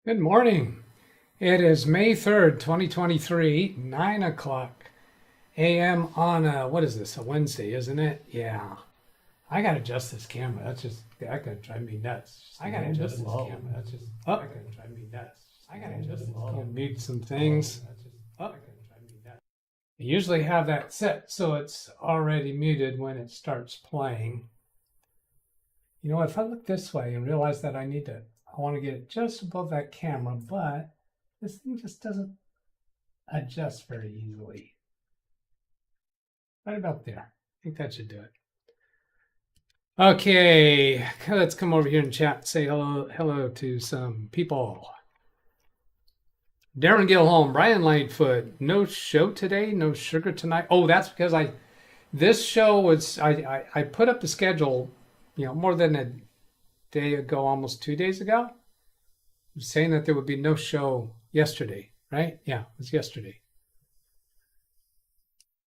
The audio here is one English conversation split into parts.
Good morning. It is May 3rd, 2023, 9 o'clock a.m. on what is this, a Wednesday, isn't it? Yeah. I gotta adjust this camera. That could drive me nuts. I gotta adjust this camera. That could drive me nuts. I gotta adjust this camera. Mute some things. I usually have that set so it's already muted when it starts playing. You know what, if I look this way and realize that I want to get it just above that camera, but this thing just doesn't adjust very easily. Right about there. I think that should do it. Okay, let's come over here and chat and say hello to some people. Darren Gilholm, Brian Lightfoot, no show today, no sugar tonight. Oh, that's because this show was, I put up the schedule, more than a day ago, almost 2 days ago, saying that there would be no show yesterday, right? Yeah, it was yesterday.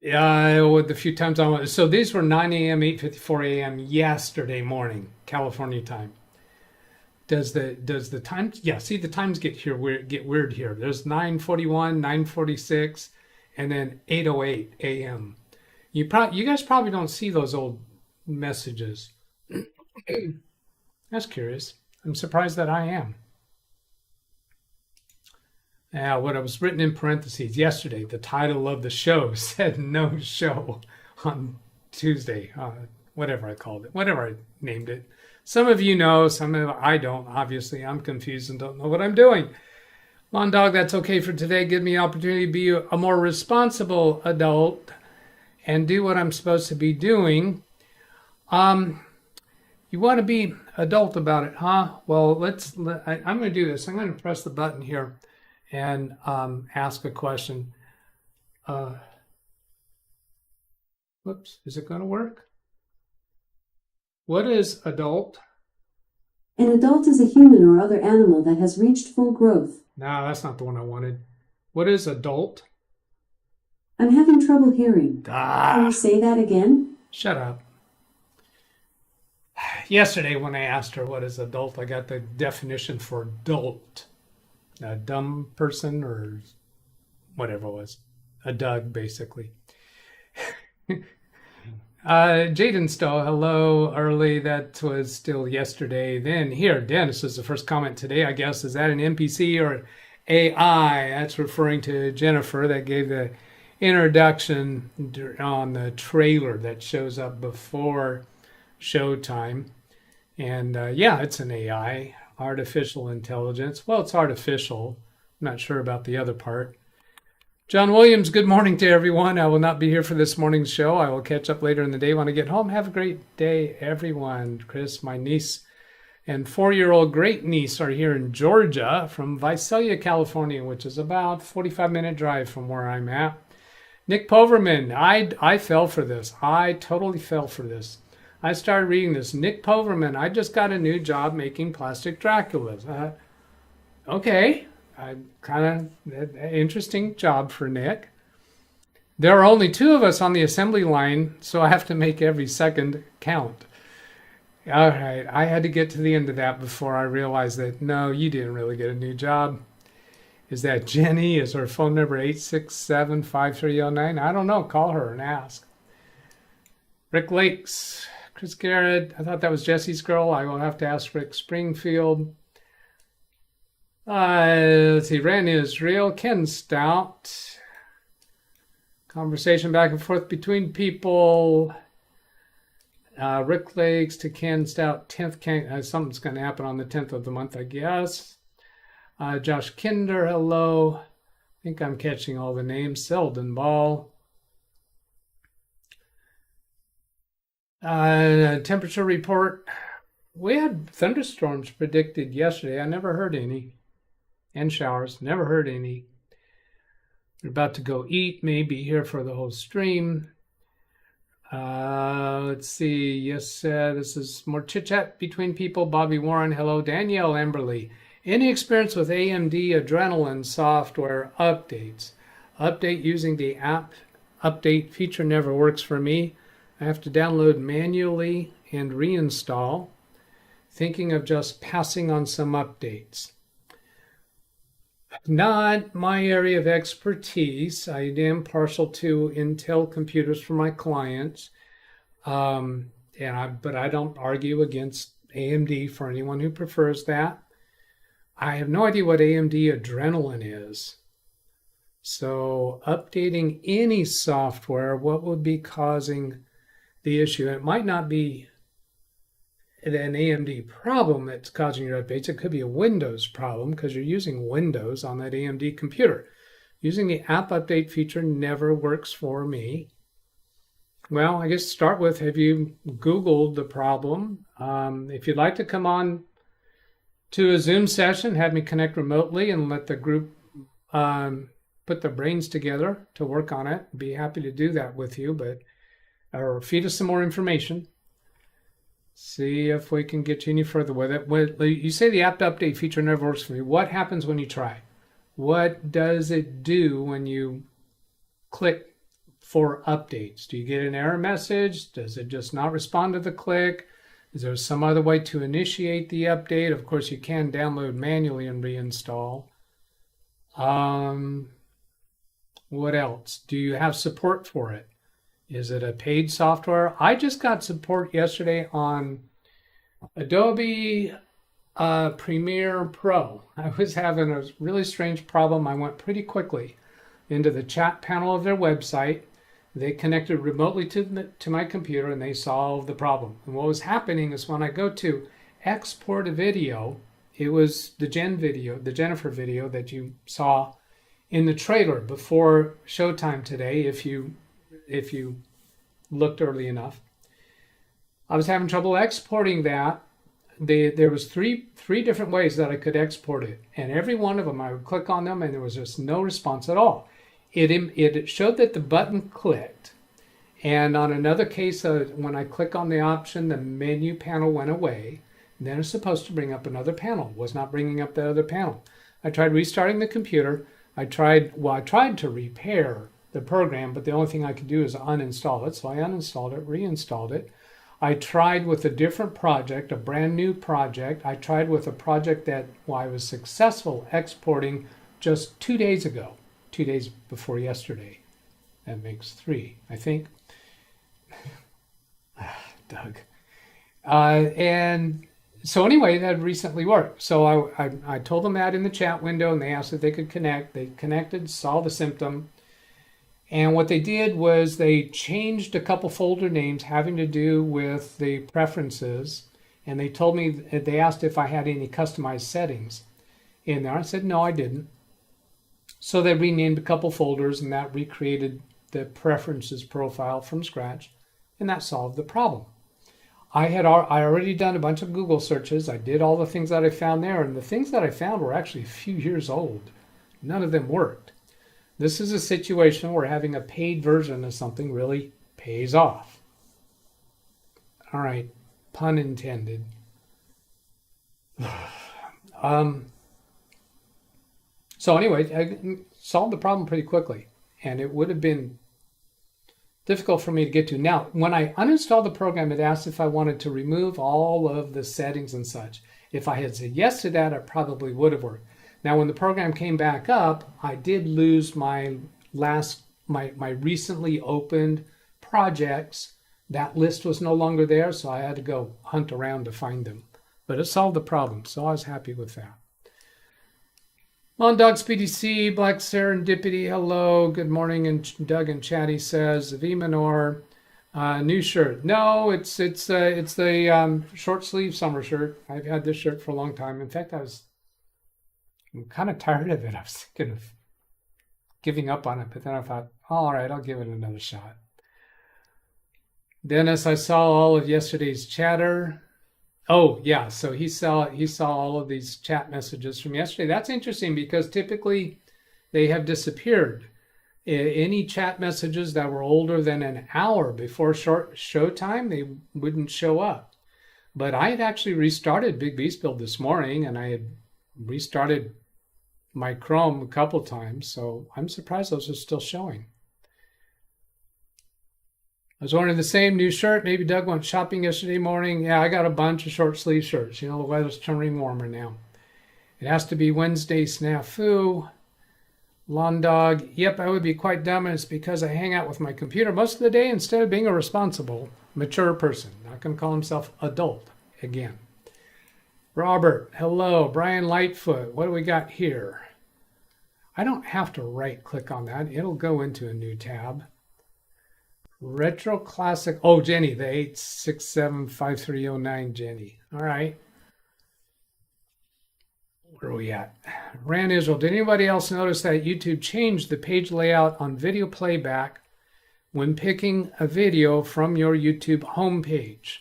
Yeah, with the few times I went. So these were 9 a.m., 8:54 a.m. yesterday morning, California time. Does the time? Yeah, see, the times get weird here. There's 9:41, 9:46, and then 8:08 a.m. You guys probably don't see those old messages. That's curious. I'm surprised that I am. What I was written in parentheses yesterday, the title of the show said no show on Tuesday, whatever I called it, whatever I named it. Some of you know, some of I don't. Obviously, I'm confused and don't know what I'm doing. Lawn Dog, that's okay for today. Give me an opportunity to be a more responsible adult and do what I'm supposed to be doing. You want to be adult about it, huh? Well, I'm going to do this. I'm going to press the button here and ask a question. Whoops, is it going to work? What is adult? An adult is a human or other animal that has reached full growth. No, that's not the one I wanted. What is adult? I'm having trouble hearing. Can you say that again? Shut up. Yesterday when I asked her what is adult, I got the definition for adult. A dumb person or whatever it was. A Doug, basically. Jaden Stowe, hello, early. That was still yesterday. Then here, Dennis is the first comment today, I guess. Is that an NPC or AI? That's referring to Jennifer that gave the introduction on the trailer that shows up before showtime. And yeah, it's an AI, artificial intelligence. Well, it's artificial. I'm not sure about the other part. John Williams, good morning to everyone. I will not be here for this morning's show. I will catch up later in the day when I get home. Have a great day, everyone. Chris, my niece and 4-year-old great niece are here in Georgia from Visalia, California, which is about 45-minute drive from where I'm at. Nick Poverman, I fell for this. I totally fell for this. I started reading this. Nick Poverman, I just got a new job making plastic Draculas. Okay. Kind of interesting job for Nick. There are only 2 of us on the assembly line, so I have to make every second count. All right, I had to get to the end of that before I realized that, no, you didn't really get a new job. Is that Jenny? Is her phone number 867-5309? I don't know. Call her and ask. Rick Lakes, Chris Garrett. I thought that was Jesse's girl. I will have to ask Rick Springfield. Let's see, Ran Israel, Ken Stout. Conversation back and forth between people. Rick Lakes to Ken Stout, 10th. Something's going to happen on the 10th of the month, I guess. Josh Kinder, hello. I think I'm catching all the names. Selden Ball. Temperature report. We had thunderstorms predicted yesterday. I never heard any. And showers. Never heard any. We're about to go eat. Maybe here for the whole stream. Let's see. Yes, this is more chit-chat between people. Bobby Warren, hello. Danielle Emberly. Any experience with AMD Adrenaline software updates? Update using the app update feature never works for me. I have to download manually and reinstall. Thinking of just passing on some updates. Not my area of expertise. I am partial to Intel computers for my clients, but I don't argue against AMD for anyone who prefers that. I have no idea what AMD Adrenalin is. So updating any software, what would be causing the issue? It might not be an AMD problem that's causing your updates. It could be a Windows problem because you're using Windows on that AMD computer. Using the app update feature never works for me. Well, I guess start with, have you Googled the problem? If you'd like to come on to a Zoom session, have me connect remotely and let the group put their brains together to work on it, be happy to do that with you, or feed us some more information. See if we can get you any further with it. You say the app update feature never works for me. What happens when you try? What does it do when you click for updates? Do you get an error message? Does it just not respond to the click? Is there some other way to initiate the update? Of course, you can download manually and reinstall. What else? Do you have support for it? Is it a paid software? I just got support yesterday on Adobe Premiere Pro. I was having a really strange problem. I went pretty quickly into the chat panel of their website. They connected remotely to my computer and they solved the problem. And what was happening is when I go to export a video, it was the Jennifer video that you saw in the trailer before showtime today, if you looked early enough. I was having trouble exporting that. There was three different ways that I could export it, and every one of them I would click on them and there was just no response at all. It showed that the button clicked, and on another case, when I click on the option, the menu panel went away. Then it's supposed to bring up another panel. It was not bringing up the other panel. I tried restarting the computer. I tried to repair the program, but the only thing I could do is uninstall it. So I uninstalled it, reinstalled it. I tried with a different project, a brand new project. I tried with a project that I was successful exporting just 2 days ago, 2 days before yesterday. That makes 3, I think. Doug. And so anyway, that recently worked. So I told them that in the chat window, and they asked if they could connect. They connected, saw the symptom. And what they did was they changed a couple folder names having to do with the preferences. And they told me, they asked if I had any customized settings in there. I said, no, I didn't. So they renamed a couple folders, and that recreated the preferences profile from scratch. And that solved the problem. I already done a bunch of Google searches. I did all the things that I found there, and the things that I found were actually a few years old. None of them worked. This is a situation where having a paid version of something really pays off. All right, pun intended. So anyway, I solved the problem pretty quickly, and it would have been difficult for me to get to. Now, when I uninstalled the program, it asked if I wanted to remove all of the settings and such. If I had said yes to that, it probably would have worked. Now, when the program came back up, I did lose my recently opened projects. That list was no longer there, so I had to go hunt around to find them. But it solved the problem, so I was happy with that. On Doug's PDC, Black Serendipity, hello, good morning. And Doug and Chatty says, V Minor, new shirt. No, it's the short sleeve summer shirt. I've had this shirt for a long time. In fact, I'm kind of tired of it. I was thinking of giving up on it, but then I thought, all right, I'll give it another shot. Dennis, I saw all of yesterday's chatter. Oh, yeah, so he saw all of these chat messages from yesterday. That's interesting because typically they have disappeared. Any chat messages that were older than an hour before showtime, they wouldn't show up. But I had actually restarted Big Beast Build this morning, and I had restarted my Chrome a couple times, so I'm surprised those are still showing. I was wearing the same new shirt. Maybe Doug went shopping yesterday morning. Yeah, I got a bunch of short sleeve shirts. You know, the weather's turning warmer now. It has to be Wednesday snafu. Lawn dog, yep, I would be quite dumb, and it's because I hang out with my computer most of the day instead of being a responsible, mature person. Not going to call himself adult again. Robert, hello. Brian Lightfoot, what do we got here? I don't have to right click on that. It'll go into a new tab. Retro Classic. Oh, Jenny, the 8675309 Jenny. All right. Where are we at? Ran Israel. Did anybody else notice that YouTube changed the page layout on video playback when picking a video from your YouTube homepage?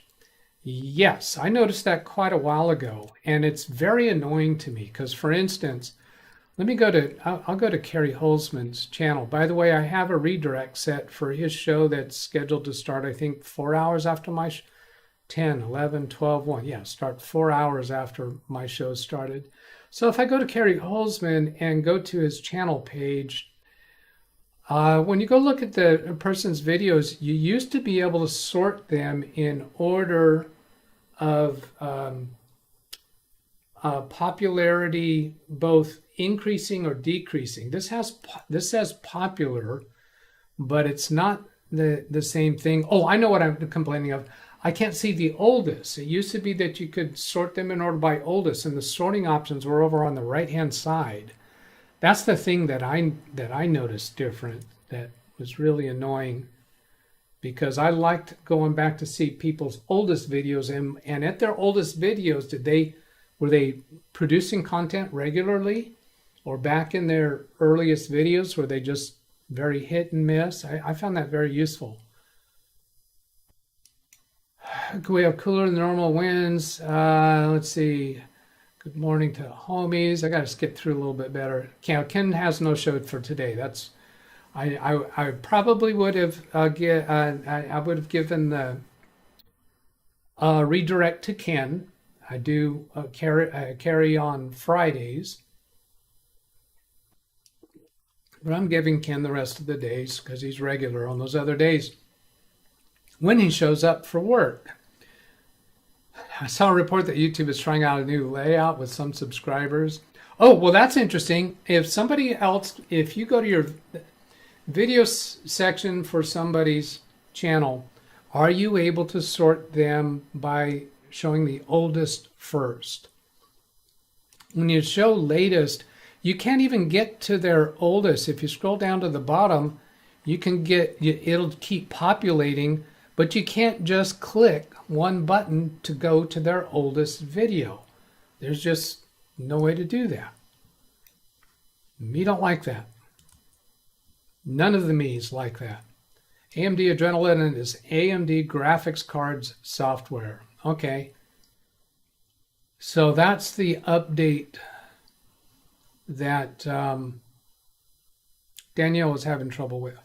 Yes, I noticed that quite a while ago, and it's very annoying to me because, for instance, let me go to, I'll go to Kerry Holzman's channel. By the way, I have a redirect set for his show that's scheduled to start, I think, 4 hours after my 10, 11, 12, 1. Yeah, start 4 hours after my show started. So if I go to Kerry Holzman and go to his channel page, when you go look at the person's videos, you used to be able to sort them in order of popularity, both increasing or decreasing. This says popular, but it's not the same thing. Oh, I know what I'm complaining of. I can't see the oldest. It used to be that you could sort them in order by oldest, and the sorting options were over on the right-hand side. That's the thing that I noticed different, that was really annoying, because I liked going back to see people's oldest videos, and at their oldest videos, were they producing content regularly, or back in their earliest videos were they just very hit and miss? I found that very useful. We have cooler than normal winds. Let's see. Good morning to homies. I got to skip through a little bit better. Ken has no show for today. That's I probably would have I would have given the redirect to Ken. I do carry on Fridays, but I'm giving Ken the rest of the days because he's regular on those other days when he shows up for work. I saw a report that YouTube is trying out a new layout with some subscribers. Oh, well, that's interesting. If you go to your video section for somebody's channel, are you able to sort them by showing the oldest first? When you show latest, you can't even get to their oldest. If you scroll down to the bottom, it'll keep populating, but you can't just click one button to go to their oldest video. There's just no way to do that. Me don't like that. None of the me's like that. AMD Adrenalin is AMD graphics cards software. Okay. So that's the update that Danielle was having trouble with.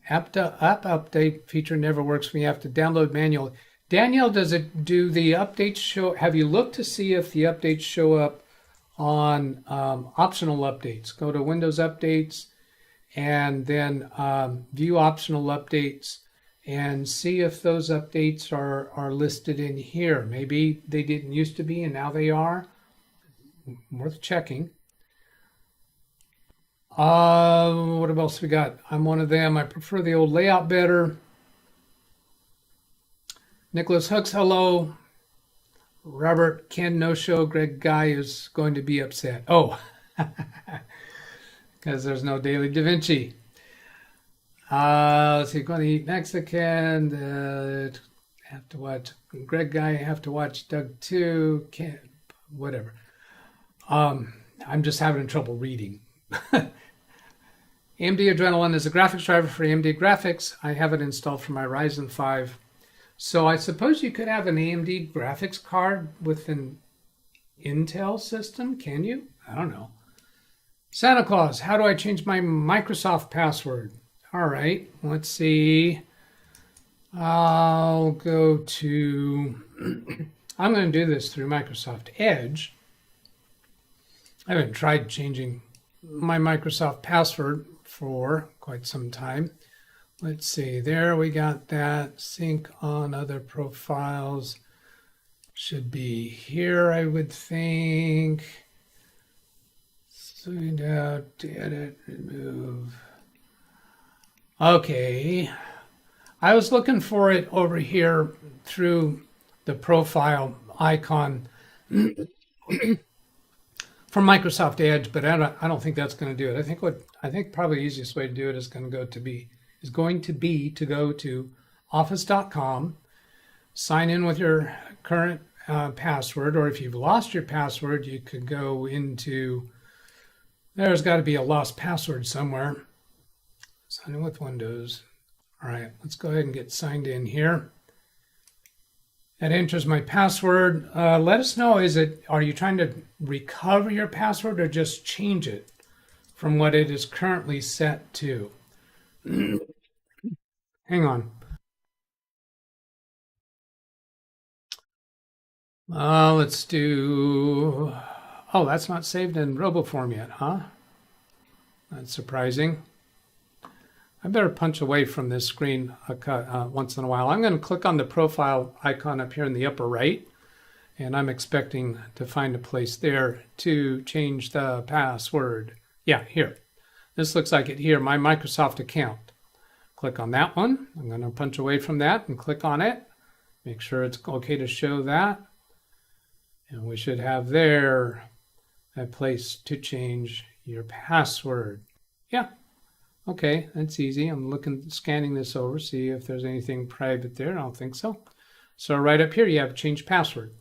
App update feature never works for me. You have to download manually. Danielle, does it do the updates show? Have you looked to see if the updates show up on optional updates? Go to Windows Updates and then view optional updates and see if those updates are listed in here. Maybe they didn't used to be and now they are. Worth checking. What else we got? I'm one of them. I prefer the old layout better. Nicholas Hooks, hello. Robert, Ken, no show. Greg Guy is going to be upset. Oh, because there's no Daily Da Vinci. Let's see, going to eat Mexican. Have to watch Greg Guy. Have to watch Doug too. Can't, whatever. I'm just having trouble reading. AMD Adrenalin is a graphics driver for AMD graphics. I have it installed for my Ryzen 5. So I suppose you could have an AMD graphics card with an Intel system, can you? I don't know. Santa Claus, how do I change my Microsoft password? All right, let's see. I'll go to, I'm going to do this through Microsoft Edge. I haven't tried changing my Microsoft password for quite some time. Let's see, there we got that. Sync on other profiles. should be here, I would think. Zoom out, edit, remove. Okay. I was looking for it over here through the profile icon from Microsoft Edge, but I don't think that's going to do it. I think probably the easiest way to do it is going to be to go to office.com, sign in with your current password, or if you've lost your password, you could go into, there's got to be a lost password somewhere. Sign in with Windows. All right, let's go ahead and get signed in here. That enters my password. Let us know, are you trying to recover your password or just change it from what it is currently set to? Hang on. Let's do, oh, that's not saved in RoboForm yet, huh? That's surprising. I better punch away from this screen once in a while. I'm going to click on the profile icon up here in the upper right, and I'm expecting to find a place there to change the password. Yeah, here. This looks like it here, my Microsoft account. Click on that one. I'm going to punch away from that and click on it. Make sure it's okay to show that. And we should have there a place to change your password. Yeah. Okay, that's easy. I'm scanning this over, see if there's anything private there. I don't think so. So right up here, you have change password.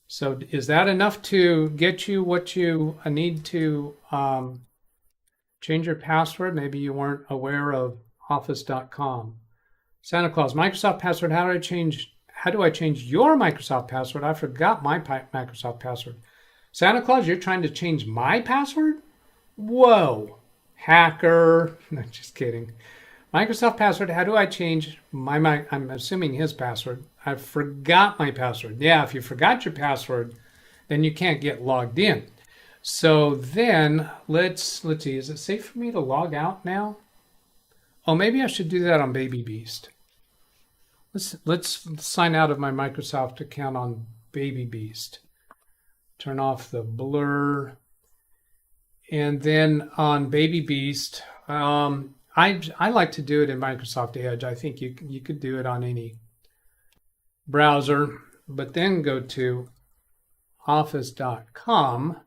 So is that enough to get you what you need to change your password? Maybe you weren't aware of office.com. Santa Claus, Microsoft password. How do I change your Microsoft password? I forgot my Microsoft password. Santa Claus, you're trying to change my password? Whoa. Hacker. No, just kidding. Microsoft password. How do I change I'm assuming his password. I forgot my password. Yeah, if you forgot your password, then you can't get logged in. So then let's see. Is it safe for me to log out now? Oh, maybe I should do that on Baby Beast. Let's sign out of my Microsoft account on Baby Beast. Turn off the blur. And then on Baby Beast, I like to do it in Microsoft Edge. I think you could do it on any browser, but then go to office.com.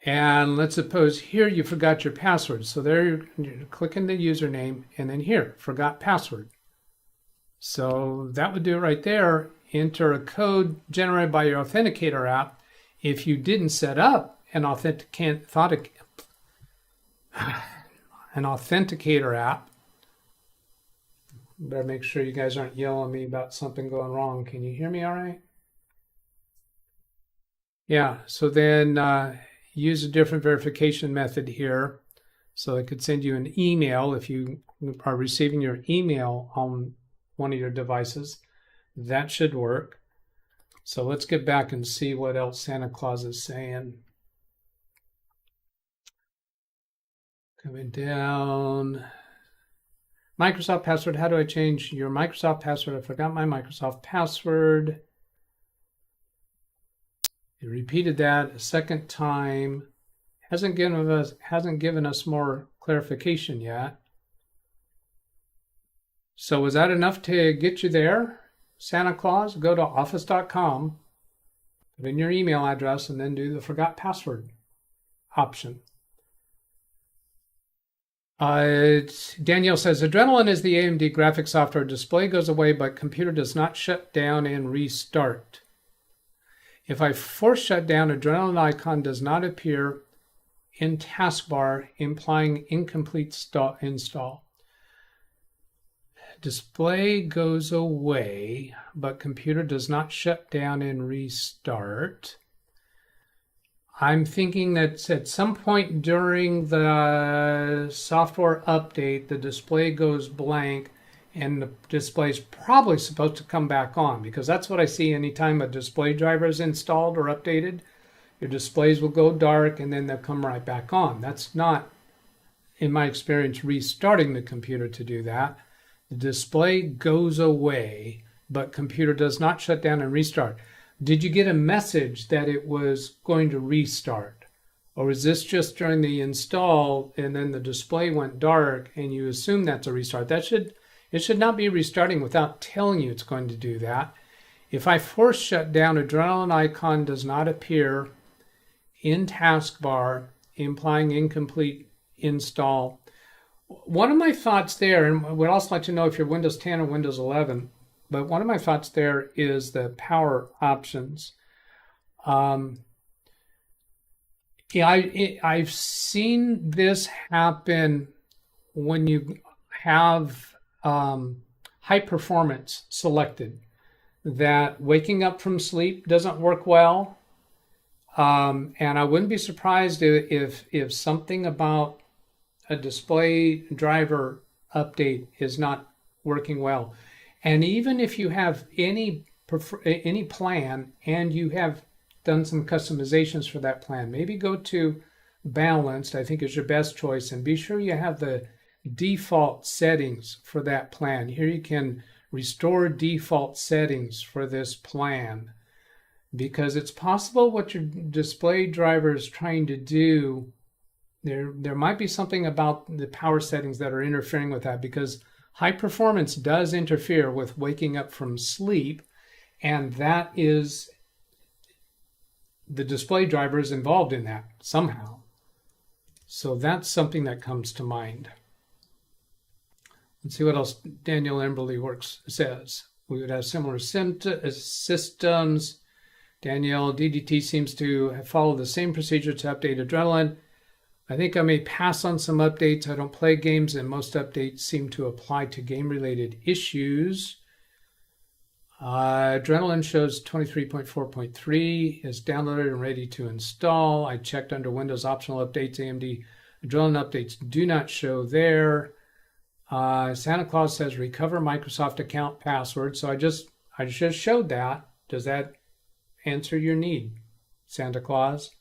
And let's suppose here you forgot your password. So there you're clicking the username, and then here, forgot password. So that would do it right there. Enter a code generated by your Authenticator app. If you didn't set up an Authenticator app. Better make sure you guys aren't yelling at me about something going wrong. Can you hear me all right? Yeah, so then use a different verification method here. So it could send you an email if you are receiving your email on one of your devices. That should work. So let's get back and see what else Santa Claus is saying. Coming down. Microsoft password. How do I change your Microsoft password? I forgot my Microsoft password. You repeated that a second time. Hasn't given us more clarification yet. So was that enough to get you there? Santa Claus, go to office.com, put in your email address, and then do the forgot password option. Danielle says, Adrenaline is the AMD graphics software. Display goes away, but computer does not shut down and restart. If I force shut down, Adrenaline icon does not appear in taskbar, implying incomplete install. Display goes away, but computer does not shut down and restart. I'm thinking that at some point during the software update, the display goes blank and the display is probably supposed to come back on, because that's what I see anytime a display driver is installed or updated. Your displays will go dark and then they'll come right back on. That's not, in my experience, restarting the computer to do that. The display goes away but computer does not shut down and restart. Did you get a message that it was going to restart? Or is this just during the install and then the display went dark and you assume that's a restart? It should not be restarting without telling you it's going to do that. If I force shut down, Adrenaline icon does not appear in taskbar, implying incomplete install. One of my thoughts there, and I would also like to know if you're Windows 10 or Windows 11, but one of my thoughts there is the power options. I've seen this happen when you have high performance selected, that waking up from sleep doesn't work well. And I wouldn't be surprised if something about a display driver update is not working well. And even if you have any plan and you have done some customizations for that plan, maybe go to balanced, I think is your best choice, and be sure you have the default settings for that plan. Here you can restore default settings for this plan, because it's possible what your display driver is trying to do, there might be something about the power settings that are interfering with that, because high performance does interfere with waking up from sleep, and that is, the display driver is involved in that somehow. So that's something that comes to mind. Let's see what else Daniel Emberly Works says. We would have similar systems. Danielle, DDT seems to have followed the same procedure to update Adrenaline. I think I may pass on some updates. I don't play games, and most updates seem to apply to game-related issues. Adrenaline shows 23.4.3 is downloaded and ready to install. I checked under Windows optional updates. AMD Adrenaline updates do not show there. Santa Claus says recover Microsoft account password. So I just showed that. Does that answer your need, Santa Claus?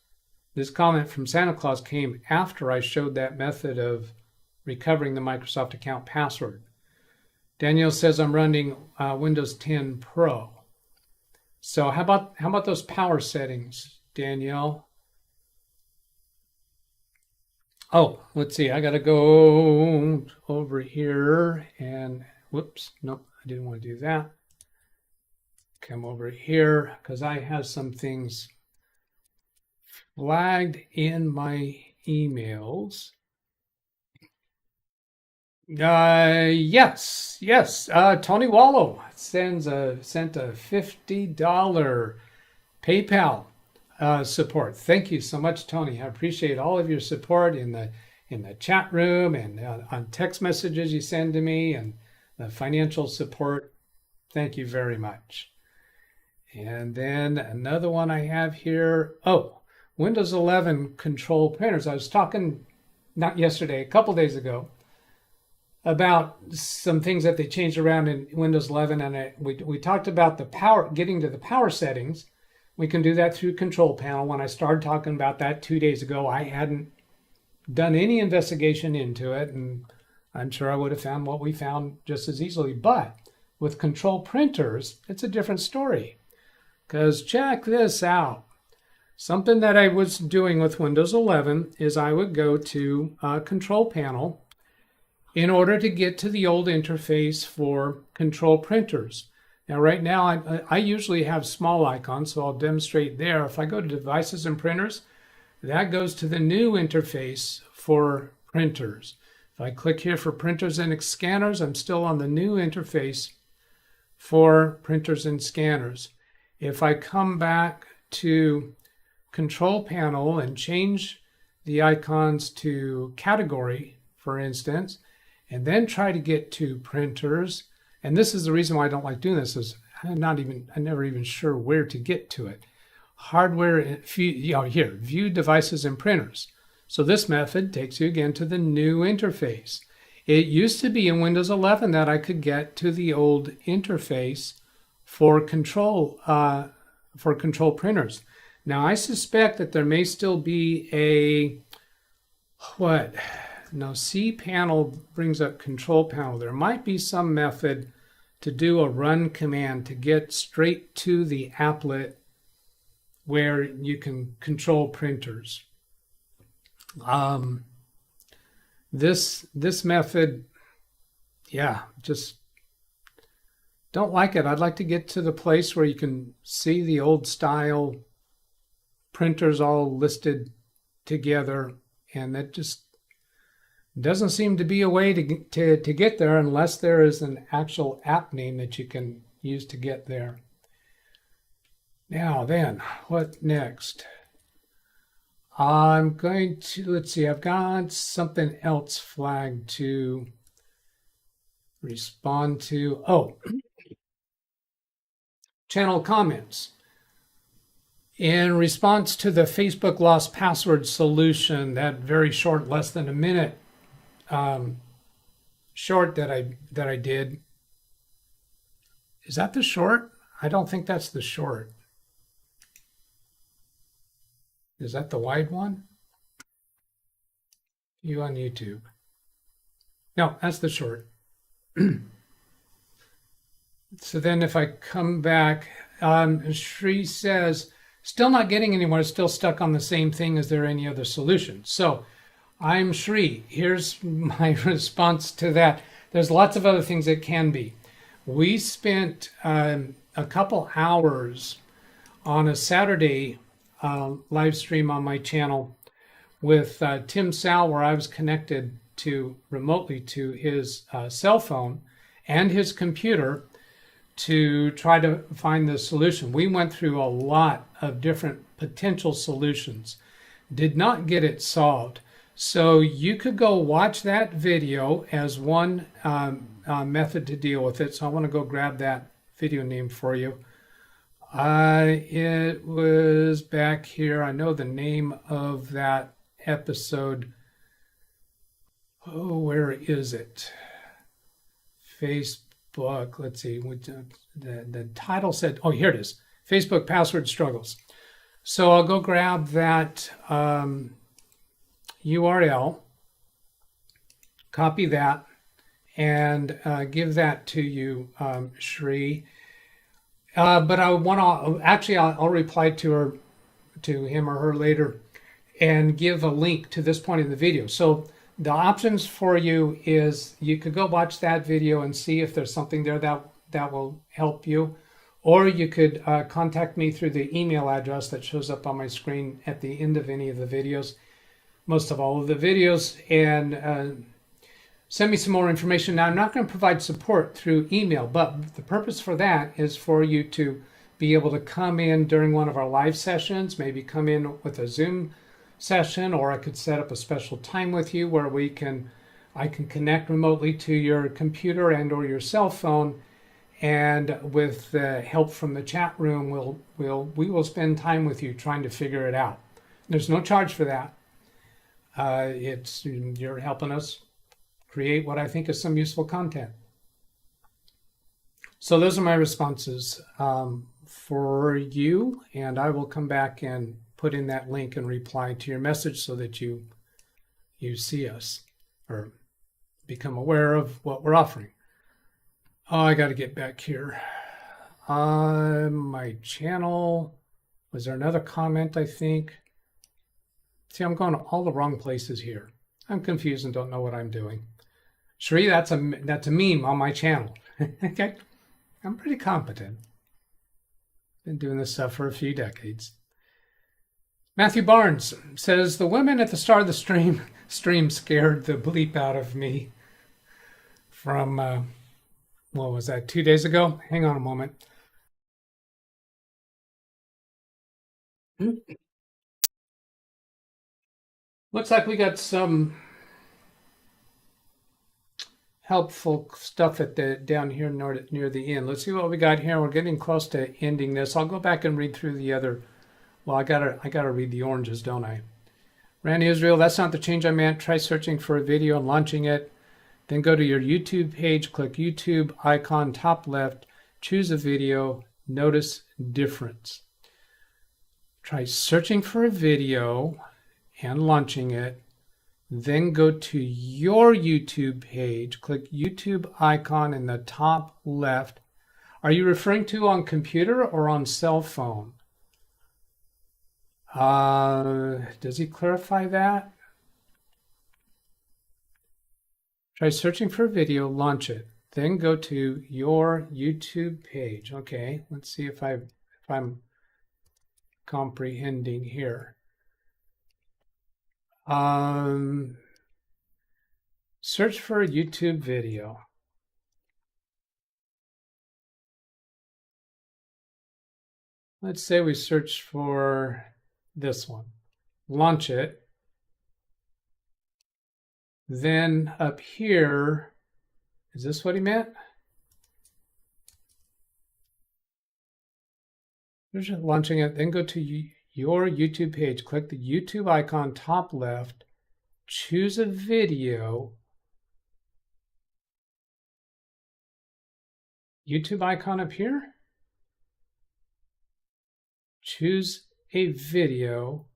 This comment from Santa Claus came after I showed that method of recovering the Microsoft account password. Daniel says I'm running Windows 10 Pro. So how about those power settings, Danielle? Oh, let's see. I got to go over here and whoops, nope, I didn't want to do that. Come over here because I have some things flagged in my emails. Yes. Tony Wallow sent a $50 PayPal support. Thank you so much, Tony. I appreciate all of your support in the chat room and on text messages you send to me, and the financial support. Thank you very much. And then another one I have here. Oh, Windows 11 control printers. I was talking not yesterday, a couple days ago, about some things that they changed around in Windows 11, and we talked about the power, getting to the power settings. We can do that through Control Panel. When I started talking about that 2 days ago, I hadn't done any investigation into it, and I'm sure I would have found what we found just as easily. But with control printers, it's a different story, because check this out. Something that I was doing with Windows 11 is I would go to Control Panel in order to get to the old interface for control printers. Now, right now, I usually have small icons, so I'll demonstrate there. If I go to Devices and Printers, that goes to the new interface for printers. If I click here for printers and scanners, I'm still on the new interface for printers and scanners. If I come back to Control Panel and change the icons to category, for instance, and then try to get to printers, and this is the reason why I don't like doing this, is I'm never even sure where to get to it. Hardware, here, view devices and printers. So this method takes you again to the new interface. It used to be in Windows 11 that I could get to the old interface for control printers. Now I suspect that there may still be a C panel brings up Control Panel. There might be some method to do a run command to get straight to the applet where you can control printers. This method, yeah, just don't like it. I'd like to get to the place where you can see the old style printers all listed together, and that just doesn't seem to be a way to get there unless there is an actual app name that you can use to get there. Now then, what next? I'm going to, let's see, I've got something else flagged to respond to. Oh, channel comments. In response to the Facebook lost password solution, that very short, less than a minute short that I did. Is that the short? I don't think that's the short. Is that the wide one? You on YouTube? No, that's the short. So then if I come back, Shri says, still not getting anywhere, still stuck on the same thing. Is there any other solution? So I'm Shri. Here's my response to that. There's lots of other things it can be. We spent a couple hours on a Saturday live stream on my channel with Tim Sal, where I was connected to remotely to his cell phone and his computer to try to find the solution. We went through a lot of different potential solutions, did not get it solved. So you could go watch that video as one method to deal with it. So I want to go grab that video name for you. It was back here. I know the name of that episode. Oh, where is it? Facebook. Let's see. The title said, oh, here it is. Facebook password struggles. So I'll go grab that URL, copy that, and give that to you, Shri. But I want to actually, I'll reply to him or her later, and give a link to this point in the video. So the options for you is you could go watch that video and see if there's something there that will help you, or you could contact me through the email address that shows up on my screen at the end of any of the videos, most of all of the videos, and send me some more information. Now, I'm not going to provide support through email, but the purpose for that is for you to be able to come in during one of our live sessions, maybe come in with a Zoom session, or I could set up a special time with you where I can connect remotely to your computer and or your cell phone, and with the help from the chat room, we will spend time with you trying to figure it out. There's no charge for that. You're helping us create what I think is some useful content. So those are my responses for you, and I will come back and put in that link and reply to your message so that you see us or become aware of what we're offering. Oh, I got to get back here. My channel, was there another comment, I think? See, I'm going to all the wrong places here. I'm confused and don't know what I'm doing. Shri, that's a meme on my channel. Okay, I'm pretty competent. Been doing this stuff for a few decades. Matthew Barnes says, the women at the start of the stream scared the bleep out of me from, what was that, 2 days ago? Hang on a moment. Looks like we got some helpful stuff down here near the end. Let's see what we got here. We're getting close to ending this. I'll go back and read through the other. Well, I gotta read the oranges, don't I? Randy Israel, that's not the change I meant. Try searching for a video and launching it. Then go to your YouTube page, click YouTube icon top left, choose a video, notice difference. Try searching for a video and launching it. Then go to your YouTube page, click YouTube icon in the top left. Are you referring to on computer or on cell phone? Does he clarify that? Try searching for a video, launch it. Then go to your YouTube page. Okay, let's see if I'm comprehending here. Search for a YouTube video. Let's say we search for this one. Launch it. Then up here, is this what he meant? There's launching it. Then go to your YouTube page. Click the YouTube icon top left. Choose a video. YouTube icon up here. Choose a video.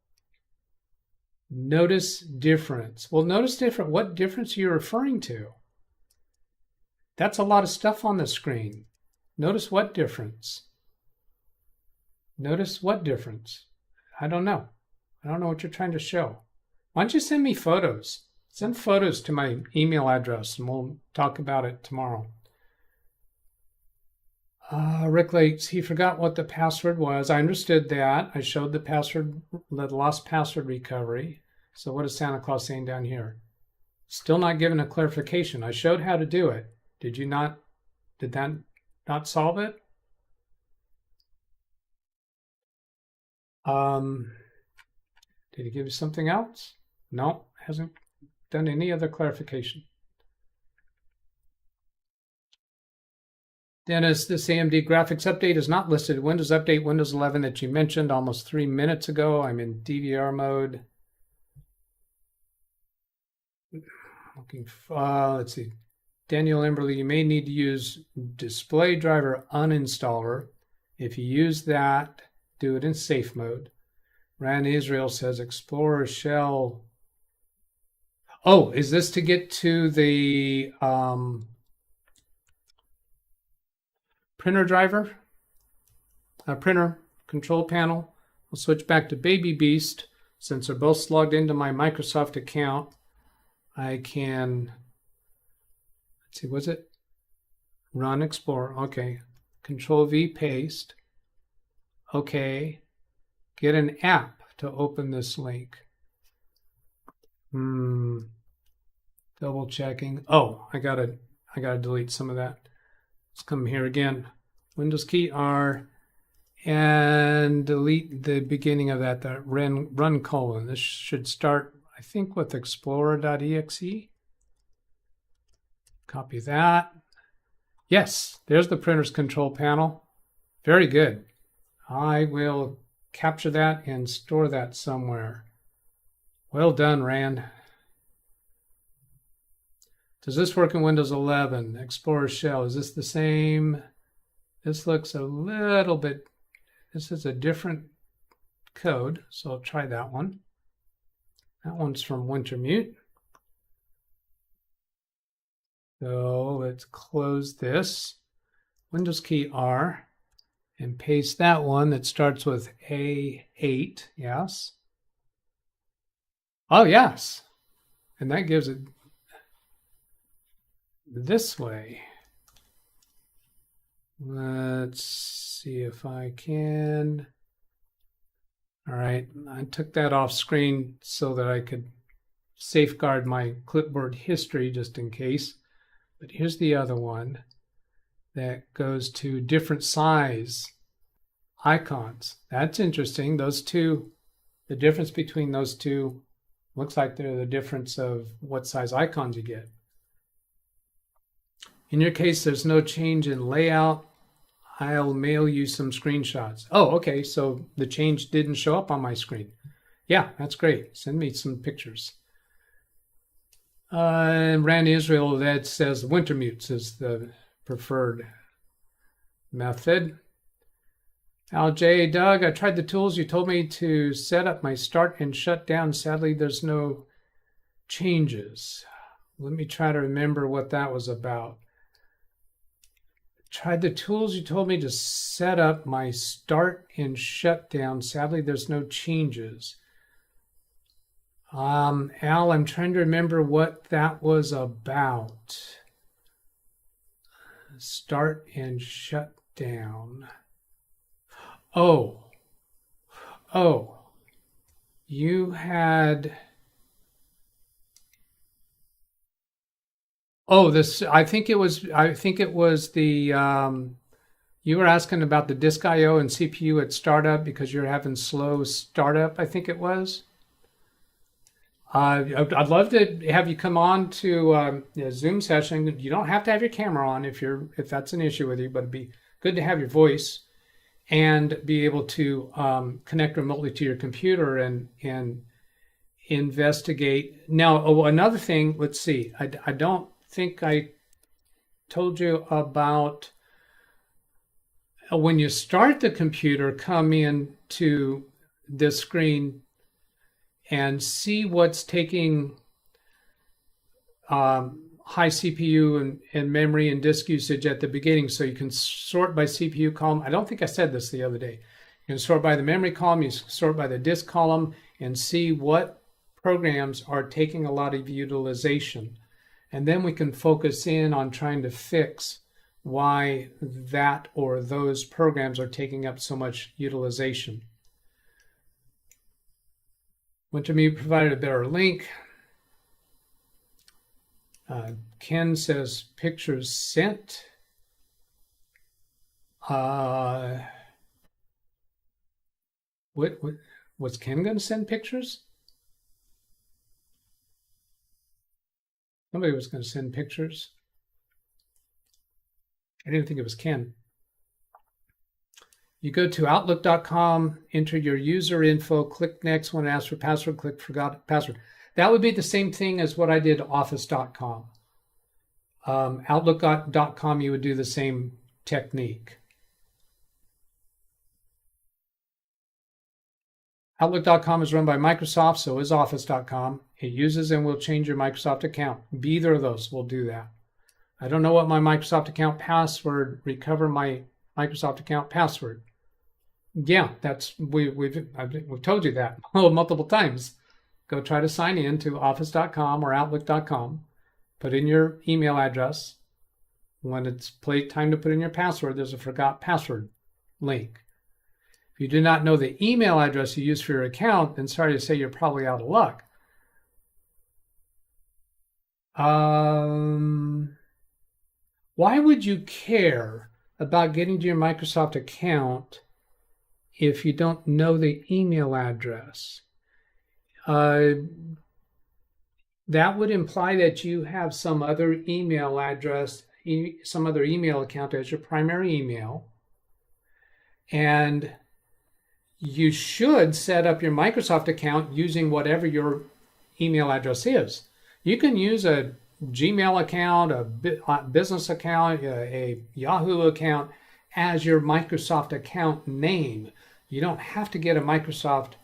Notice difference. Well, notice different. What difference are you referring to? That's a lot of stuff on the screen. Notice what difference. Notice what difference. I don't know. I don't know what you're trying to show. Why don't you send me photos? Send photos to my email address and we'll talk about it tomorrow. Rick Lakes, he forgot what the password was. I understood that. I showed the password, the lost password recovery. So what is Santa Claus saying down here? Still not given a clarification. I showed how to do it. Did that not solve it? Did he give you something else? No, hasn't done any other clarification. Dennis, this AMD graphics update is not listed. Windows Update Windows 11 that you mentioned almost 3 minutes ago. I'm in DVR mode. Looking for, let's see. Daniel Emberley, you may need to use display driver uninstaller. If you use that, do it in safe mode. Rand Israel says Explorer shell. Oh, is this to get to the printer driver? Printer control panel. I'll switch back to Baby Beast. Since they're both logged into my Microsoft account, I can, let's see, was it? Run Explorer. Okay. Control V, paste. Okay. Get an app to open this link. Double checking. Oh, I gotta delete some of that. Let's come here again. Windows key R and delete the beginning of that, the run colon. This should start, I think, with explorer.exe. Copy that. Yes, there's the printer's control panel. Very good. I will capture that and store that somewhere. Well done, Rand. Does this work in Windows 11? Explorer shell, is this the same? This looks a little bit, this is a different code, so I'll try that one. That one's from Wintermute. So let's close this. Windows key R and paste that one that starts with A8, yes. Oh, yes. And that gives it this way. Let's see if I can. All right, I took that off screen so that I could safeguard my clipboard history just in case. But here's the other one that goes to different size icons. That's interesting. Those two, the difference between those two looks like they're the difference of what size icons you get. In your case, there's no change in layout. I'll mail you some screenshots. Oh, okay, so the change didn't show up on my screen. Yeah, that's great. Send me some pictures. And Rand Israel, that says Wintermute is the preferred method. Al J. Doug, I tried the tools you told me to set up my start and shut down. Sadly, there's no changes. Let me try to remember what that was about. Tried the tools you told me to set up my start and shutdown. Sadly, there's no changes. Al, I'm trying to remember what that was about. Start and shut down. Oh, you had, I think it was the, you were asking about the disk IO and CPU at startup because you're having slow startup, I think it was. I'd love to have you come on to a Zoom session. You don't have to have your camera on if that's an issue with you, but it'd be good to have your voice and be able to connect remotely to your computer and investigate. Now, another thing, let's see. I don't think I told you about when you start the computer, come in to this screen and see what's taking high CPU and memory and disk usage at the beginning. So you can sort by CPU column. I don't think I said this the other day. You can sort by the memory column, you sort by the disk column, and see what programs are taking a lot of utilization. And then we can focus in on trying to fix why that or those programs are taking up so much utilization. Wintermute provided a better link. Ken says pictures sent. Was Ken going to send pictures? Somebody was going to send pictures. I didn't think it was Ken. You go to outlook.com, enter your user info, click next. When it asks for password, click forgot password. That would be the same thing as what I did office.com. Outlook.com, you would do the same technique. Outlook.com is run by Microsoft, so is Office.com. It uses and will change your Microsoft account. Be either of those will do that. I don't know what my Microsoft account password, recover my Microsoft account password. Yeah, we've told you that multiple times. Go try to sign in to Office.com or Outlook.com. Put in your email address. When it's time to put in your password, there's a forgot password link. If you do not know the email address you use for your account, then sorry to say you're probably out of luck. Why would you care about getting to your Microsoft account if you don't know the email address? That would imply that you have some other email address, some other email account as your primary email. And you should set up your Microsoft account using whatever your email address is. You can use a Gmail account, a business account, a Yahoo account as your Microsoft account name. You don't have to get a Microsoft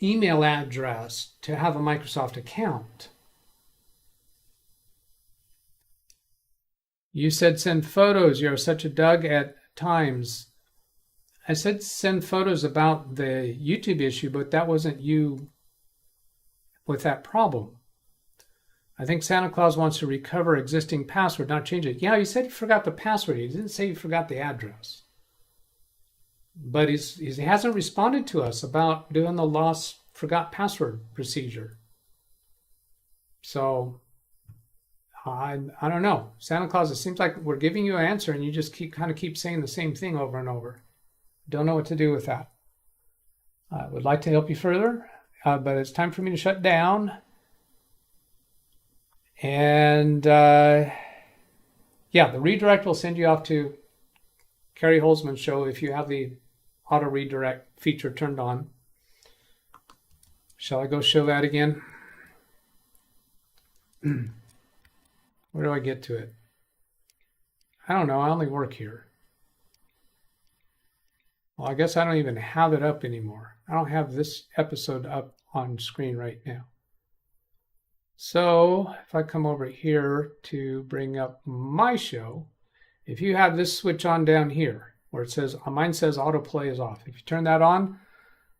email address to have a Microsoft account. You said send photos. You're such a Doug at times. I said send photos about the YouTube issue, but that wasn't you with that problem. I think Santa Claus wants to recover existing password, not change it. Yeah, he said he forgot the password. He didn't say he forgot the address. But he hasn't responded to us about doing the lost forgot password procedure. So I don't know. Santa Claus, it seems like we're giving you an answer and you just keep saying the same thing over and over. Don't know what to do with that. I would like to help you further, but it's time for me to shut down. And yeah, the redirect will send you off to Carrie Holzman's show if you have the auto redirect feature turned on. Shall I go show that again? Where do I get to it? I don't know. I only work here. Well, I guess I don't even have it up anymore. I don't have this episode up on screen right now. So if I come over here to bring up my show, if you have this switch on down here where it says, mine says autoplay is off. If you turn that on,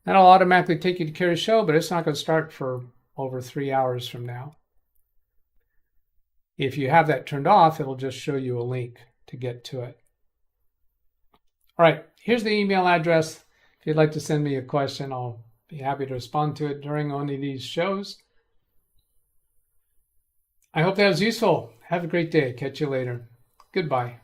that'll automatically take you to Carrie's show, but it's not going to start for over 3 hours from now. If you have that turned off, it'll just show you a link to get to it. All right, here's the email address. If you'd like to send me a question, I'll be happy to respond to it during one of these shows. I hope that was useful. Have a great day. Catch you later. Goodbye.